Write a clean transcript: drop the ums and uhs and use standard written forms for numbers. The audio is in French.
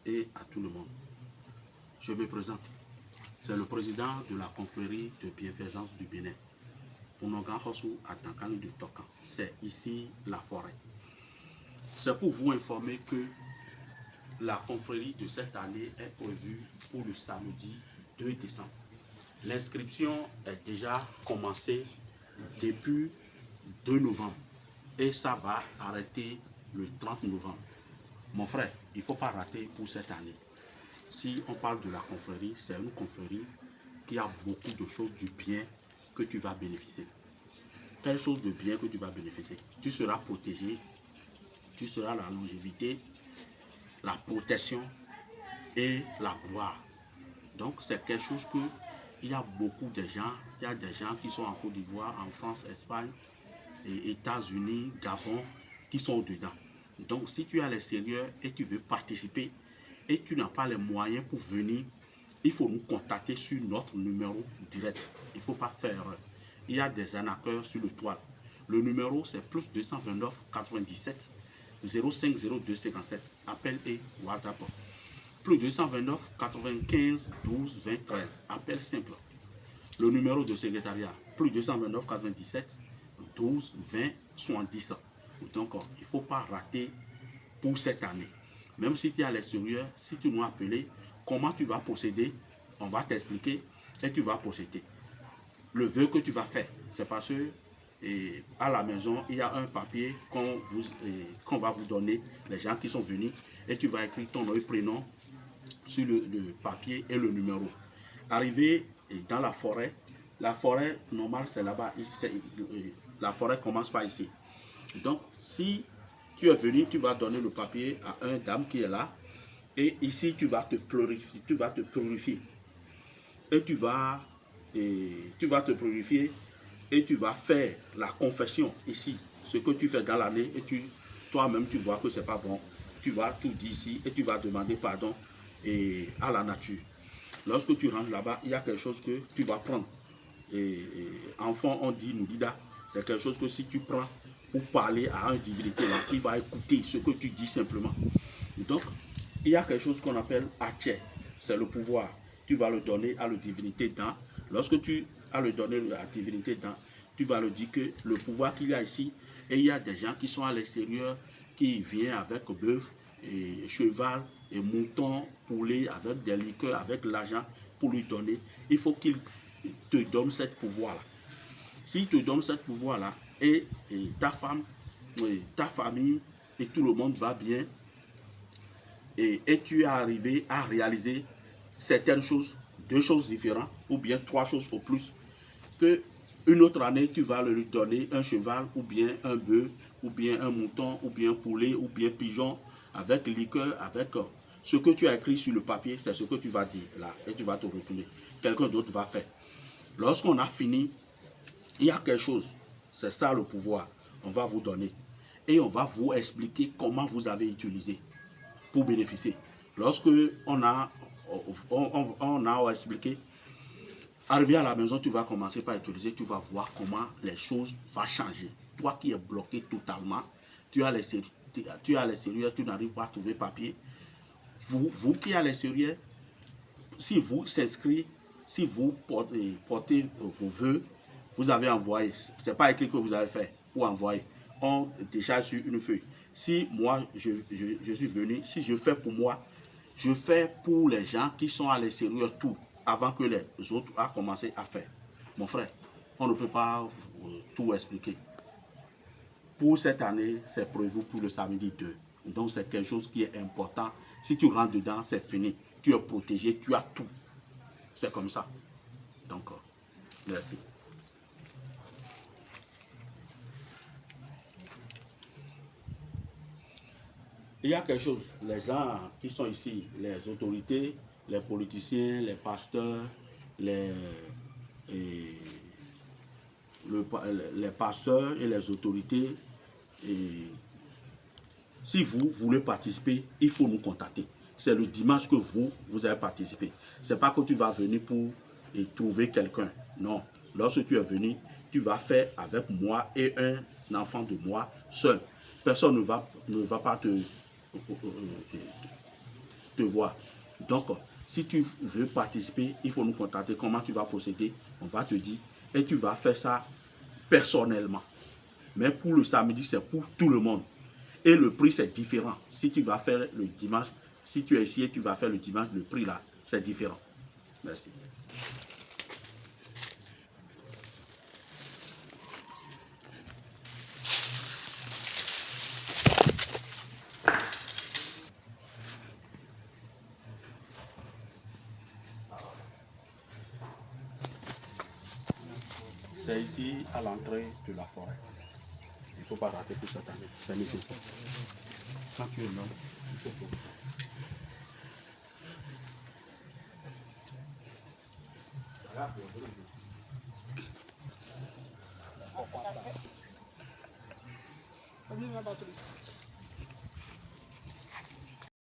et à tout le monde. Je me présente. C'est le président de la confrérie de bienfaisance du Bénin. C'est ici la forêt. C'est pour vous informer que la confrérie de cette année est prévue pour le samedi 2 décembre. L'inscription est déjà commencée depuis 2 novembre et ça va arrêter le 30 novembre. Mon frère, il ne faut pas rater pour cette année. Si on parle de la confrérie, c'est une confrérie qui a beaucoup de choses du bien que tu vas bénéficier. Quelle chose de bien que tu vas bénéficier? Tu seras protégé, tu seras la longévité, la protection et la gloire. Donc c'est quelque chose que il y a beaucoup de gens, il y a des gens qui sont en Côte d'Ivoire, en France, Espagne, et États-Unis, Gabon, qui sont dedans. Donc si tu es à l'extérieur et tu veux participer et tu n'as pas les moyens pour venir, il faut nous contacter sur notre numéro direct. Il ne faut pas faire. Il y a des arnaqueurs sur le toit. Le numéro c'est plus 229 97 05 02 57. Appel et WhatsApp. Plus 229 95 12 20 13. Appel simple. Le numéro de secrétariat. Plus 229 97 12 20 70. Donc il ne faut pas rater pour cette année. Même si tu es à l'extérieur, si tu nous as appelé, comment tu vas procéder, on va t'expliquer et tu vas procéder. Le vœu que tu vas faire, c'est parce que à la maison, il y a un papier qu'on va vous donner, les gens qui sont venus, et tu vas écrire ton nom et prénom sur le papier et le numéro. Arrivé dans la forêt normale c'est là-bas, la forêt commence par ici. Donc si tu es venu, tu vas donner le papier à un dame qui est là, et ici tu vas te purifier, et tu vas te purifier et tu vas faire la confession ici, ce que tu fais dans l'année, et toi-même tu vois que c'est pas bon, tu vas tout dire ici et tu vas demander pardon à la nature. Lorsque tu rentres là-bas, il y a quelque chose que tu vas prendre. Enfant, on dit Noudida, c'est quelque chose que si tu prends pour parler à une divinité là, il va écouter ce que tu dis simplement. Donc, il y a quelque chose qu'on appelle Atché, c'est le pouvoir. Tu vas le donner à la divinité dans. Lorsque tu as le donné à la divinité dans, tu vas le dire que le pouvoir qu'il y a ici, et il y a des gens qui sont à l'extérieur, qui viennent avec bœuf, et cheval, et mouton, poulet, avec des liqueurs, avec l'argent pour lui donner. Il faut qu'il te donne ce pouvoir-là. S'il te donne ce pouvoir-là, et ta femme, ta famille, et tout le monde va bien, et tu es arrivé à réaliser certaines choses, 2 choses différentes, ou bien 3 choses au plus, que une autre année, tu vas lui donner un cheval, ou bien un bœuf, ou bien un mouton, ou bien un poulet, ou bien pigeon, avec liqueur, avec ce que tu as écrit sur le papier, c'est ce que tu vas dire là, et tu vas te retourner. Quelqu'un d'autre va faire. Lorsqu'on a fini, il y a quelque chose, c'est ça le pouvoir, on va vous donner. Et on va vous expliquer comment vous avez utilisé pour bénéficier. Lorsque on a expliqué, arrivé à la maison, tu vas commencer par utiliser, tu vas voir comment les choses vont changer. Toi qui es bloqué totalement, tu es à l'extérieur, tu n'arrives pas à trouver papier. Vous qui êtes à l'extérieur, si vous s'inscrivez, si vous portez vos vœux, vous avez envoyé, ce n'est pas écrit que vous avez fait pour envoyer, on décharge sur une feuille. Si moi, je suis venu, si je fais pour moi, je fais pour les gens qui sont à l'extérieur tout, avant que les autres aient commencé à faire. Mon frère, on ne peut pas tout expliquer. Pour cette année, c'est prévu pour le samedi 2. Donc c'est quelque chose qui est important. Si tu rentres dedans, c'est fini. Tu es protégé, tu as tout. C'est comme ça. Donc, merci. Il y a quelque chose, les gens qui sont ici, les autorités, les politiciens, les pasteurs, les pasteurs et les autorités, si vous voulez participer, il faut nous contacter. C'est le dimanche que vous avez participé. Ce n'est pas que tu vas venir pour trouver quelqu'un. Non. Lorsque tu es venu, tu vas faire avec moi et un enfant de moi seul. Personne ne va pas te voir. Donc, si tu veux participer, il faut nous contacter. Comment tu vas procéder? On va te dire. Et tu vas faire ça personnellement. Mais pour le samedi, c'est pour tout le monde. Et le prix, c'est différent. Si tu vas faire le dimanche, si tu es ici et tu vas faire le dimanche, le prix là, c'est différent. Merci. C'est ici à l'entrée de la forêt. Il ne faut pas rater pour cette année. C'est nécessaire. Quand tu es là, il faut profiter.